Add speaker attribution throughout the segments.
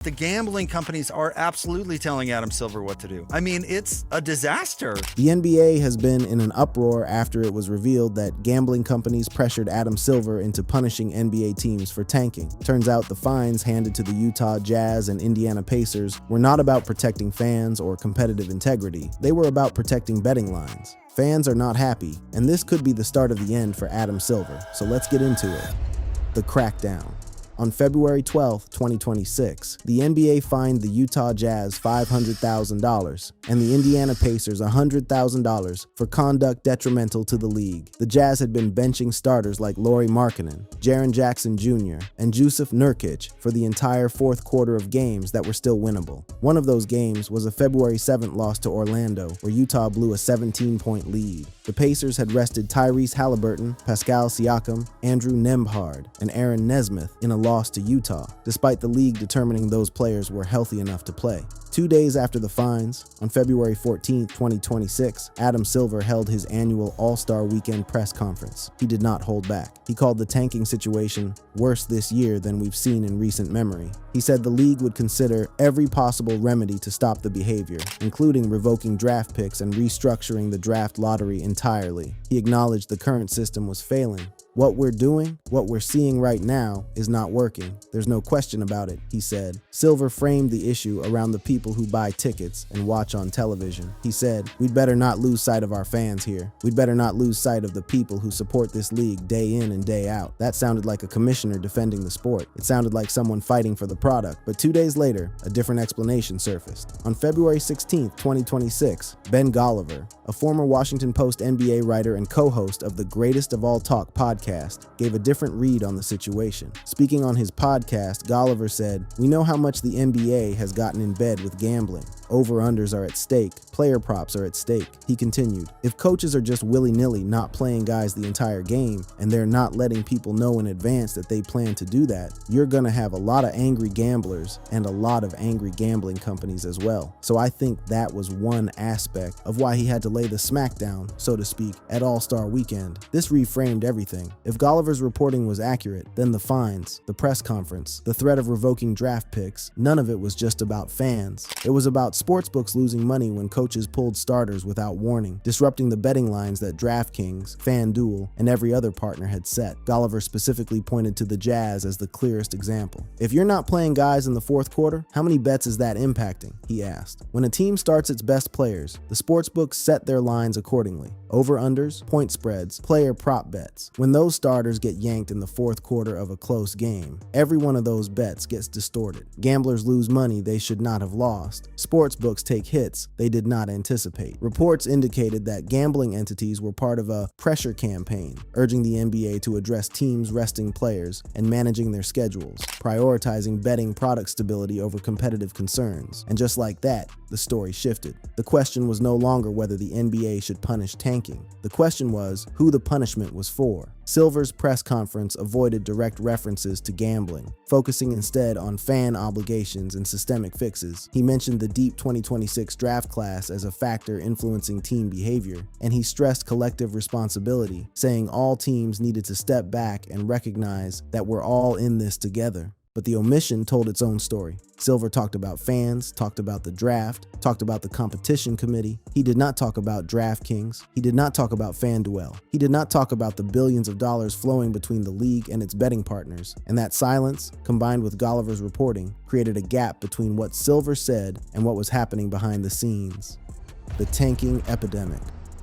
Speaker 1: The gambling companies are absolutely telling Adam Silver what to do. I mean, it's a disaster.
Speaker 2: The NBA has been in an uproar after it was revealed that gambling companies pressured Adam Silver into punishing NBA teams for tanking. Turns out the fines handed to the Utah Jazz and Indiana Pacers were not about protecting fans or competitive integrity. They were about protecting betting lines. Fans are not happy, and this could be the start of the end for Adam Silver. So let's get into it. The crackdown. On February 12, 2026, the NBA fined the Utah Jazz $500,000 and the Indiana Pacers $100,000 for conduct detrimental to the league. The Jazz had been benching starters like Lauri Markkanen, Jaren Jackson Jr., and Jusuf Nurkic for the entire fourth quarter of games that were still winnable. One of those games was a February 7th loss to Orlando, where Utah blew a 17-point lead. The Pacers had rested Tyrese Halliburton, Pascal Siakam, Andrew Nembhard, and Aaron Nesmith in a loss to Utah, despite the league determining those players were healthy enough to play. 2 days after the fines, on February 14, 2026, Adam Silver held his annual All-Star Weekend press conference. He did not hold back. He called the tanking situation worse this year than we've seen in recent memory. He said the league would consider every possible remedy to stop the behavior, including revoking draft picks and restructuring the draft lottery entirely. He acknowledged the current system was failing. What we're doing, what we're seeing right now, is not working. There's no question about it, he said. Silver framed the issue around the people who buy tickets and watch on television. He said, "We'd better not lose sight of our fans here. We'd better not lose sight of the people who support this league day in and day out." That sounded like a commissioner defending the sport. It sounded like someone fighting for the product. But 2 days later, a different explanation surfaced. On February 16, 2026, Ben Golliver, a former Washington Post NBA writer and co-host of the Greatest of All Talk podcast, gave a different read on the situation. Speaking on his podcast, Golliver said, "We know how much the NBA has gotten in bed with gambling. Over-unders are at stake. Player props are at stake." He continued, "If coaches are just willy-nilly not playing guys the entire game, and they're not letting people know in advance that they plan to do that, you're gonna have a lot of angry gamblers and a lot of angry gambling companies as well." So I think that was one aspect of why he had to lay the smackdown, so to speak, at All-Star Weekend. This reframed everything. If Golliver's reporting was accurate, then the fines, the press conference, the threat of revoking draft picks, none of it was just about fans. It was about sportsbooks losing money when coaches pulled starters without warning, disrupting the betting lines that DraftKings, FanDuel, and every other partner had set. Golliver specifically pointed to the Jazz as the clearest example. "If you're not playing guys in the fourth quarter, how many bets is that impacting?" he asked. "When a team starts its best players, the sportsbooks set their lines accordingly. Over-unders, point spreads, player prop bets. When those starters get yanked in the fourth quarter of a close game, every one of those bets gets distorted. Gamblers lose money they should not have lost. Sportsbooks take hits they did not anticipate." Reports indicated that gambling entities were part of a pressure campaign, urging the NBA to address teams resting players and managing their schedules, prioritizing betting product stability over competitive concerns. And just like that, the story shifted. The question was no longer whether the NBA should punish tanking. The question was who the punishment was for. Silver's press conference avoided direct references to gambling, focusing instead on fan obligations and systemic fixes. He mentioned the deep 2026 draft class as a factor influencing team behavior, and he stressed collective responsibility, saying all teams needed to step back and recognize that we're all in this together. But the omission told its own story. Silver talked about fans, talked about the draft, talked about the competition committee. He did not talk about DraftKings. He did not talk about FanDuel. He did not talk about the billions of dollars flowing between the league and its betting partners. And that silence, combined with Golliver's reporting, created a gap between what Silver said and what was happening behind the scenes. The tanking epidemic.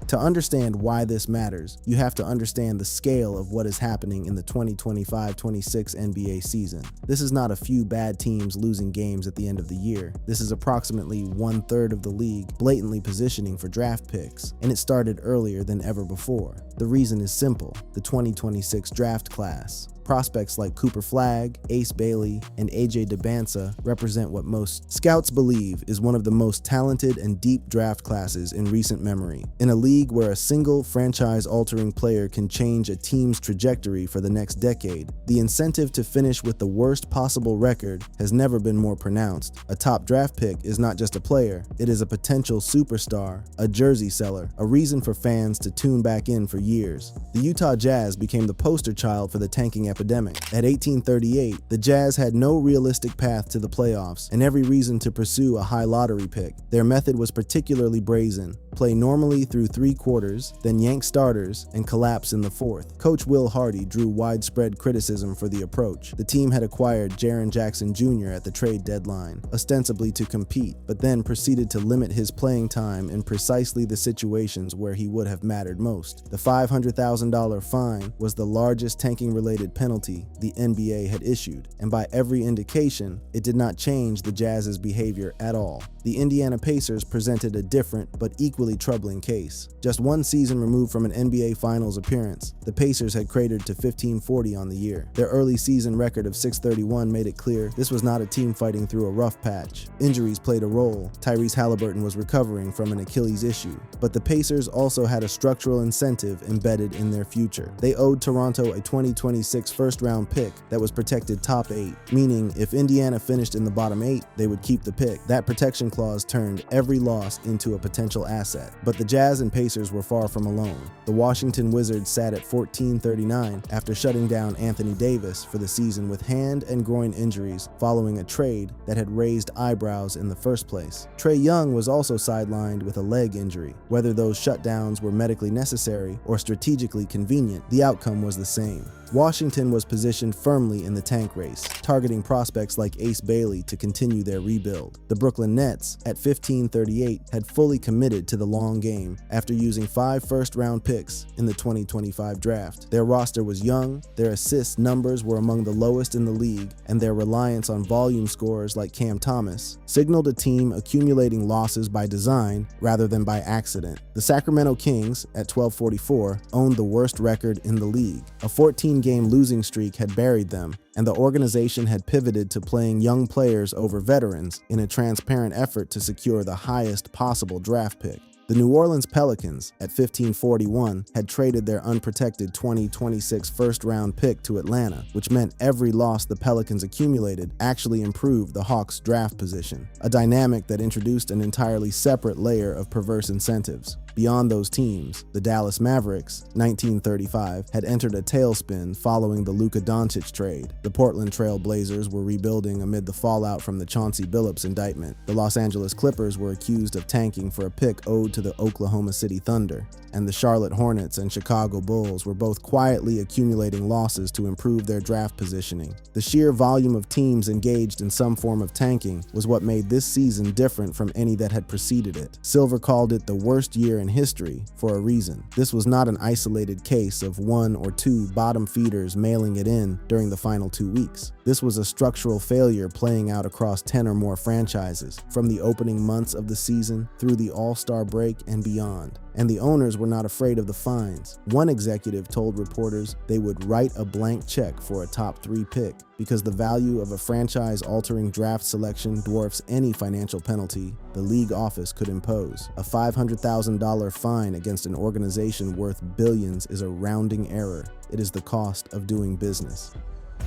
Speaker 2: To understand why this matters, you have to understand the scale of what is happening in the 2025-26 NBA season. This is not a few bad teams losing games at the end of the year. This is approximately 1/3 of the league blatantly positioning for draft picks, and it started earlier than ever before. The reason is simple: the 2026 draft class. Prospects like Cooper Flagg, Ace Bailey, and AJ Dybantsa represent what most scouts believe is one of the most talented and deep draft classes in recent memory. In a league where a single franchise-altering player can change a team's trajectory for the next decade, the incentive to finish with the worst possible record has never been more pronounced. A top draft pick is not just a player, it is a potential superstar, a jersey seller, a reason for fans to tune back in for years. The Utah Jazz became the poster child for the tanking epidemic epidemic. At 1838, the Jazz had no realistic path to the playoffs and every reason to pursue a high lottery pick. Their method was particularly brazen: play normally through 3 quarters, then yank starters and collapse in the 4th. Coach Will Hardy drew widespread criticism for the approach. The team had acquired Jaren Jackson Jr. at the trade deadline, ostensibly to compete, but then proceeded to limit his playing time in precisely the situations where he would have mattered most. The $500,000 fine was the largest tanking-related penalty the NBA had issued, and by every indication, it did not change the Jazz's behavior at all. The Indiana Pacers presented a different but equally troubling case. Just 1 season removed from an NBA Finals appearance, the Pacers had cratered to 1540 on the year. Their early season record of 631 made it clear this was not a team fighting through a rough patch. Injuries played a role. Tyrese Halliburton was recovering from an Achilles issue, but the Pacers also had a structural incentive embedded in their future. They owed Toronto a 2026 first-round pick that was protected top 8, meaning if Indiana finished in the bottom 8, they would keep the pick. That protection clause turned every loss into a potential asset. But the Jazz and Pacers were far from alone. The Washington Wizards sat at 1439 after shutting down Anthony Davis for the season with hand and groin injuries following a trade that had raised eyebrows in the first place. Trae Young was also sidelined with a leg injury. Whether those shutdowns were medically necessary or strategically convenient, the outcome was the same. Washington was positioned firmly in the tank race, targeting prospects like Ace Bailey to continue their rebuild. The Brooklyn Nets, at 1538, had fully committed to the long game after using 5 first-round picks in the 2025 draft. Their roster was young, their assist numbers were among the lowest in the league, and their reliance on volume scorers like Cam Thomas signaled a team accumulating losses by design rather than by accident. The Sacramento Kings, at 1244, owned the worst record in the league. A 14-game losing streak had buried them, and the organization had pivoted to playing young players over veterans in a transparent effort to secure the highest possible draft pick. The New Orleans Pelicans, at 1541, had traded their unprotected 2026 first-round pick to Atlanta, which meant every loss the Pelicans accumulated actually improved the Hawks' draft position, a dynamic that introduced an entirely separate layer of perverse incentives. Beyond those teams, the Dallas Mavericks, 1935, had entered a tailspin following the Luka Doncic trade. The Portland Trail Blazers were rebuilding amid the fallout from the Chauncey Billups indictment. The Los Angeles Clippers were accused of tanking for a pick owed to the Oklahoma City Thunder, and the Charlotte Hornets and Chicago Bulls were both quietly accumulating losses to improve their draft positioning. The sheer volume of teams engaged in some form of tanking was what made this season different from any that had preceded it. Silver called it the worst year in history for a reason. This was not an isolated case of 1 or 2 bottom feeders mailing it in during the final 2 weeks. This was a structural failure playing out across 10 or more franchises, from the opening months of the season through the All-Star break and beyond. And the owners were not afraid of the fines. One executive told reporters they would write a blank check for a top 3 pick because the value of a franchise-altering draft selection dwarfs any financial penalty the league office could impose. A $500,000 fine against an organization worth billions is a rounding error. It is the cost of doing business.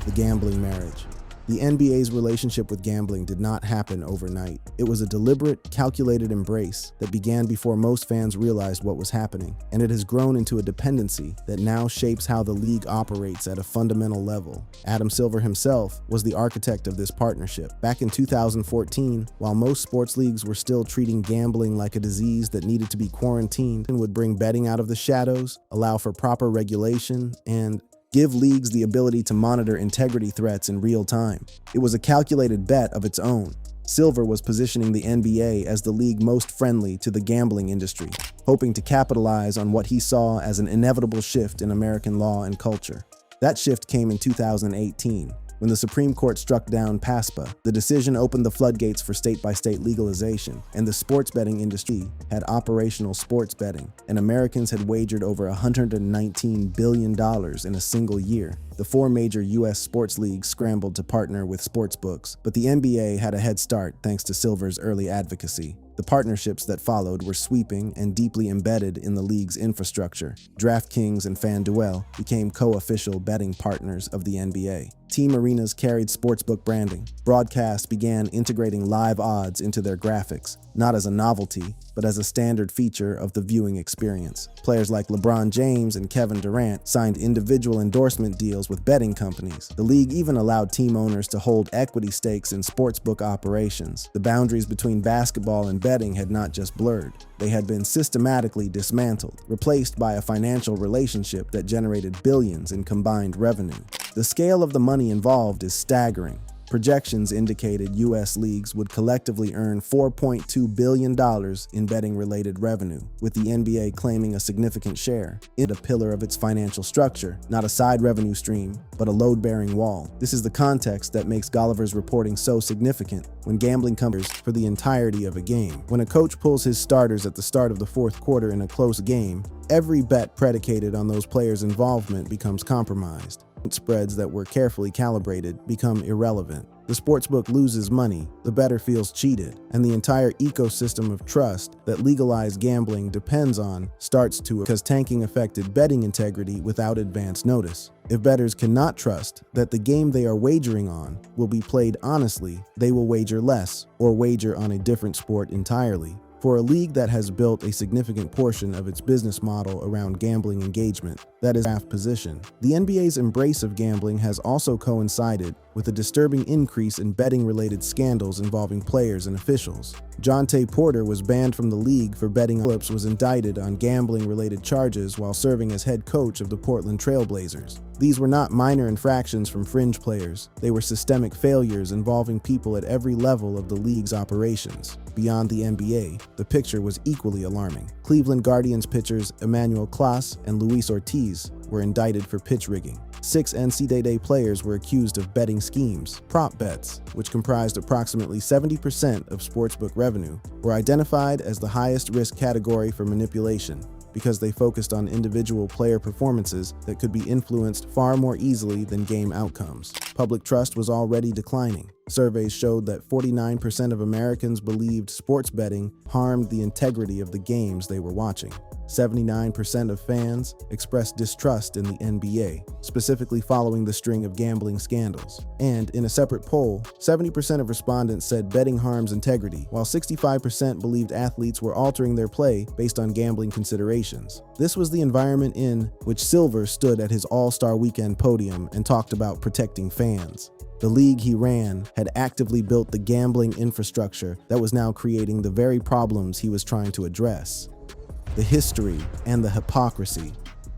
Speaker 2: The gambling marriage. The NBA's relationship with gambling did not happen overnight. It was a deliberate, calculated embrace that began before most fans realized what was happening, and it has grown into a dependency that now shapes how the league operates at a fundamental level. Adam Silver himself was the architect of this partnership. Back in 2014, while most sports leagues were still treating gambling like a disease that needed to be quarantined and would bring betting out of the shadows, allow for proper regulation, and give leagues the ability to monitor integrity threats in real time. It was a calculated bet of its own. Silver was positioning the NBA as the league most friendly to the gambling industry, hoping to capitalize on what he saw as an inevitable shift in American law and culture. That shift came in 2018. When the Supreme Court struck down PASPA, the decision opened the floodgates for state-by-state legalization, and the sports betting industry had operational sports betting, and Americans had wagered over $119 billion in a single year. The 4 major U.S. sports leagues scrambled to partner with sportsbooks, but the NBA had a head start thanks to Silver's early advocacy. The partnerships that followed were sweeping and deeply embedded in the league's infrastructure. DraftKings and FanDuel became co-official betting partners of the NBA. team arenas carried sportsbook branding. Broadcasts began integrating live odds into their graphics, not as a novelty, but as a standard feature of the viewing experience. Players like LeBron James and Kevin Durant signed individual endorsement deals with betting companies. The league even allowed team owners to hold equity stakes in sportsbook operations. The boundaries between basketball and betting had not just blurred. They had been systematically dismantled, replaced by a financial relationship that generated billions in combined revenue. The scale of the money involved is staggering. Projections indicated U.S. leagues would collectively earn $4.2 billion in betting-related revenue, with the NBA claiming a significant share. It's a pillar of its financial structure, not a side revenue stream, but a load-bearing wall. This is the context that makes Golliver's reporting so significant when gambling companies for the entirety of a game. When a coach pulls his starters at the start of the fourth quarter in a close game, every bet predicated on those players' involvement becomes compromised. Spreads that were carefully calibrated become irrelevant. The sportsbook loses money, the bettor feels cheated, and the entire ecosystem of trust that legalized gambling depends on starts to because tanking affected betting integrity without advance notice. If bettors cannot trust that the game they are wagering on will be played honestly, they will wager less or wager on a different sport entirely. For a league that has built a significant portion of its business model around gambling engagement, that is draft position, the NBA's embrace of gambling has also coincided with a disturbing increase in betting-related scandals involving players and officials. Jonte Porter was banned from the league for betting. Phillips was indicted on gambling-related charges while serving as head coach of the Portland Trail Blazers. These were not minor infractions from fringe players. They were systemic failures involving people at every level of the league's operations. Beyond the NBA, the picture was equally alarming. Cleveland Guardians pitchers Emmanuel Clase and Luis Ortiz were indicted for pitch rigging. 6 NCAA players were accused of betting schemes. Prop bets, which comprised approximately 70% of sportsbook revenue, were identified as the highest risk category for manipulation because they focused on individual player performances that could be influenced far more easily than game outcomes. Public trust was already declining. Surveys showed that 49% of Americans believed sports betting harmed the integrity of the games they were watching. 79% of fans expressed distrust in the NBA, specifically following the string of gambling scandals. And in a separate poll, 70% of respondents said betting harms integrity, while 65% believed athletes were altering their play based on gambling considerations. This was the environment in which Silver stood at his All-Star Weekend podium and talked about protecting fans. The league he ran had actively built the gambling infrastructure that was now creating the very problems he was trying to address. The history and the hypocrisy.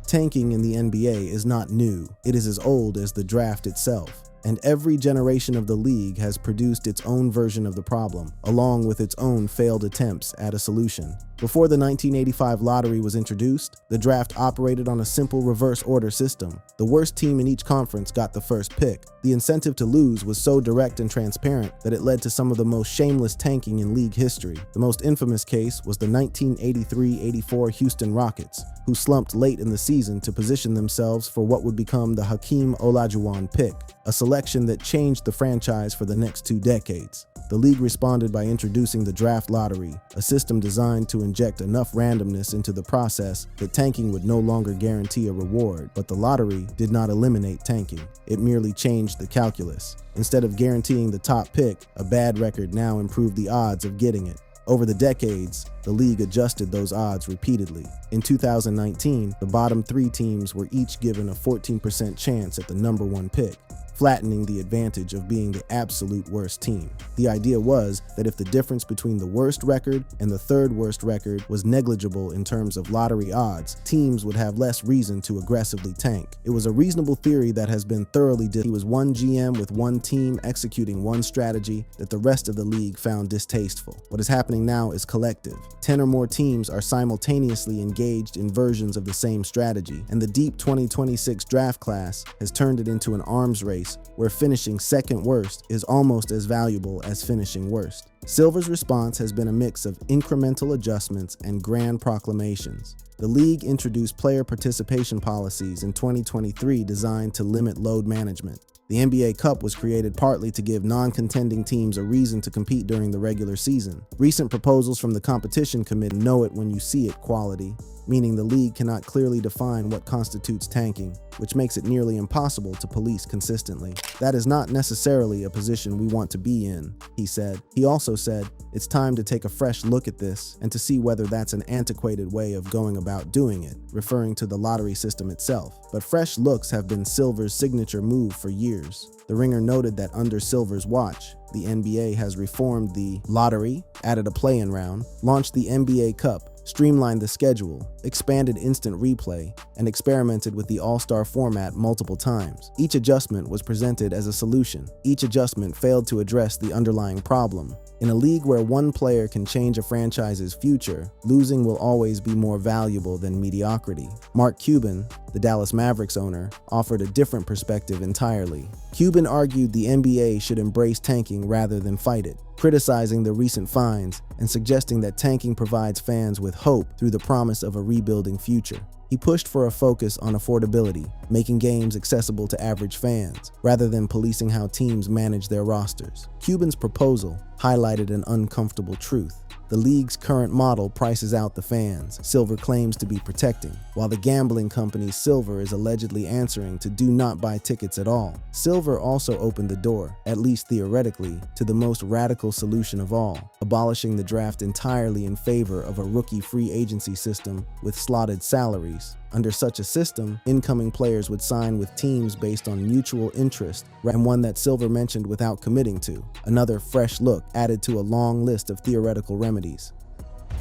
Speaker 2: Tanking in the NBA is not new. It is as old as the draft itself. And every generation of the league has produced its own version of the problem, along with its own failed attempts at a solution. Before the 1985 lottery was introduced, the draft operated on a simple reverse order system. The worst team in each conference got the first pick. The incentive to lose was so direct and transparent that it led to some of the most shameless tanking in league history. The most infamous case was the 1983-84 Houston Rockets, who slumped late in the season to position themselves for what would become the Hakeem Olajuwon pick, a selection that changed the franchise for the next 2 decades. The league responded by introducing the draft lottery, a system designed to inject enough randomness into the process that tanking would no longer guarantee a reward. But the lottery did not eliminate tanking. It merely changed the calculus. Instead of guaranteeing the top pick, a bad record now improved the odds of getting it. Over the decades, the league adjusted those odds repeatedly. In 2019, the bottom 3 teams were each given a 14% chance at the number 1 pick, flattening the advantage of being the absolute worst team. The idea was that if the difference between the worst record and the 3rd worst record was negligible in terms of lottery odds, teams would have less reason to aggressively tank. It was a reasonable theory that has been thoroughly He was one GM with one team executing one strategy that the rest of the league found distasteful. What is happening now is collective. 10 or more teams are simultaneously engaged in versions of the same strategy, and the deep 2026 draft class has turned it into an arms race where finishing second worst is almost as valuable as finishing worst. Silver's response has been a mix of incremental adjustments and grand proclamations. The league introduced player participation policies in 2023 designed to limit load management. The NBA Cup was created partly to give non-contending teams a reason to compete during the regular season. Recent proposals from the competition committee, know it when you see it quality, meaning the league cannot clearly define what constitutes tanking, which makes it nearly impossible to police consistently. That is not necessarily a position we want to be in, he said. He also said, it's time to take a fresh look at this and to see whether that's an antiquated way of going about doing it, referring to the lottery system itself. But fresh looks have been Silver's signature move for years. The Ringer noted that under Silver's watch, the NBA has reformed the lottery, added a play-in round, launched the NBA Cup, streamlined the schedule, expanded instant replay, and experimented with the all-star format multiple times. Each adjustment was presented as a solution. Each adjustment failed to address the underlying problem. In a league where one player can change a franchise's future, losing will always be more valuable than mediocrity. Mark Cuban, the Dallas Mavericks owner, offered a different perspective entirely. Cuban argued the NBA should embrace tanking rather than fight it, criticizing the recent fines and suggesting that tanking provides fans with hope through the promise of a rebuilding future. He pushed for a focus on affordability, making games accessible to average fans, rather than policing how teams manage their rosters. Cuban's proposal highlighted an uncomfortable truth. The league's current model prices out the fans Silver claims to be protecting, while the gambling company Silver is allegedly answering to do not buy tickets at all. Silver also opened the door, at least theoretically, to the most radical solution of all, abolishing the draft entirely in favor of a rookie free agency system with slotted salaries. Under such a system, incoming players would sign with teams based on mutual interest, and one that Silver mentioned without committing to. Another fresh look added to a long list of theoretical remedies.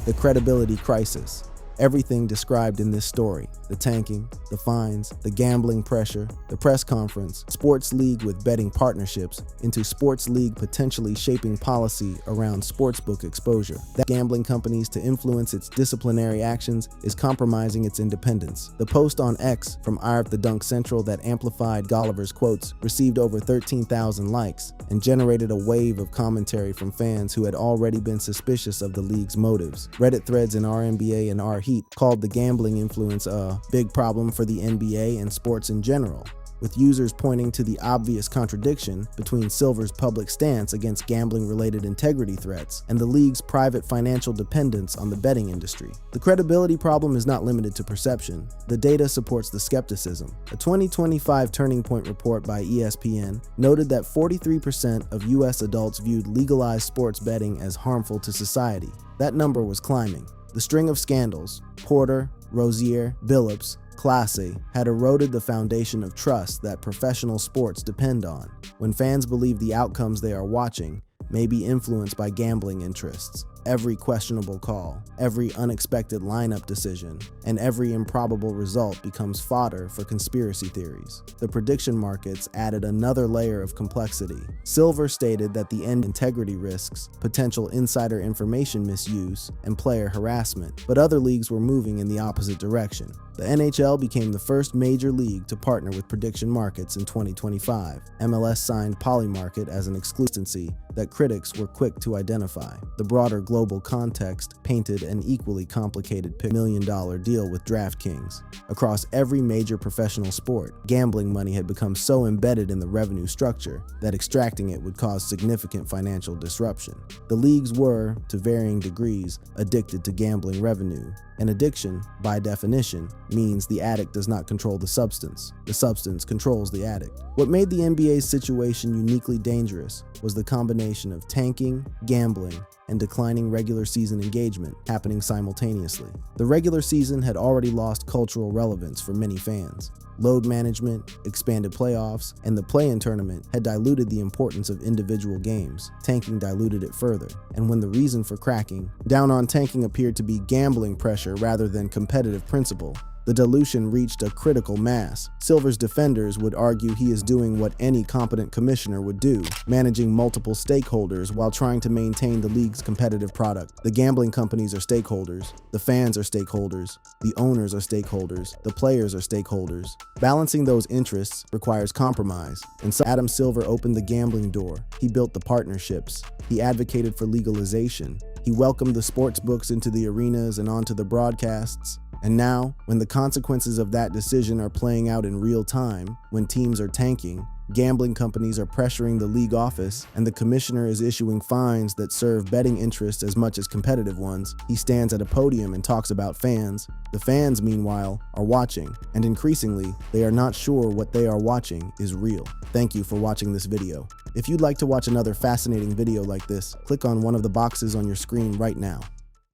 Speaker 2: The credibility crisis. Everything described in this story, the tanking, the fines, the gambling pressure, the press conference, sports league with betting partnerships, into sports league potentially shaping policy around sportsbook exposure. That gambling companies to influence its disciplinary actions is compromising its independence. The post on X from Irv the Dunk Central that amplified Golliver's quotes received over 13,000 likes and generated a wave of commentary from fans who had already been suspicious of the league's motives. Reddit threads in RNBA and R Heat called the gambling influence a big problem for the NBA and sports in general, with users pointing to the obvious contradiction between Silver's public stance against gambling-related integrity threats and the league's private financial dependence on the betting industry. The credibility problem is not limited to perception. The data supports the skepticism. A 2025 Turning Point report by ESPN noted that 43% of U.S. adults viewed legalized sports betting as harmful to society. That number was climbing. The string of scandals, Porter, Rozier, Billups, Clase, had eroded the foundation of trust that professional sports depend on. When fans believe the outcomes they are watching may be influenced by gambling interests, every questionable call, every unexpected lineup decision, and every improbable result becomes fodder for conspiracy theories. The prediction markets added another layer of complexity. Silver stated that the end integrity risks, potential insider information misuse, and player harassment, but other leagues were moving in the opposite direction. The NHL became the first major league to partner with prediction markets in 2025. MLS signed Polymarket as an exclusivity that critics were quick to identify. The broader global context painted an equally complicated $1 million deal with DraftKings. Across every major professional sport, gambling money had become so embedded in the revenue structure that extracting it would cause significant financial disruption. The leagues were, to varying degrees, addicted to gambling revenue. An addiction, by definition, means the addict does not control the substance controls the addict. What made the NBA's situation uniquely dangerous was the combination of tanking, gambling, and declining regular season engagement happening simultaneously. The regular season had already lost cultural relevance for many fans. Load management, expanded playoffs, and the play-in tournament had diluted the importance of individual games. Tanking diluted it further, and when the reason for cracking down on tanking appeared to be gambling pressure rather than competitive principle, the dilution reached a critical mass. Silver's defenders would argue he is doing what any competent commissioner would do, managing multiple stakeholders while trying to maintain the league's competitive product. The gambling companies are stakeholders, the fans are stakeholders, the owners are stakeholders, the players are stakeholders. Balancing those interests requires compromise, and so Adam Silver opened the gambling door. He built the partnerships. He advocated for legalization. He welcomed the sports books into the arenas and onto the broadcasts. And now, when the consequences of that decision are playing out in real time, when teams are tanking, Gambling companies are pressuring the league office, and the commissioner is issuing fines that serve betting interests as much as competitive ones. He stands at a podium and talks about fans. The fans, meanwhile, are watching, and increasingly, they are not sure what they are watching is real. Thank you for watching this video. If you'd like to watch another fascinating video like this, click on one of the boxes on your screen right now.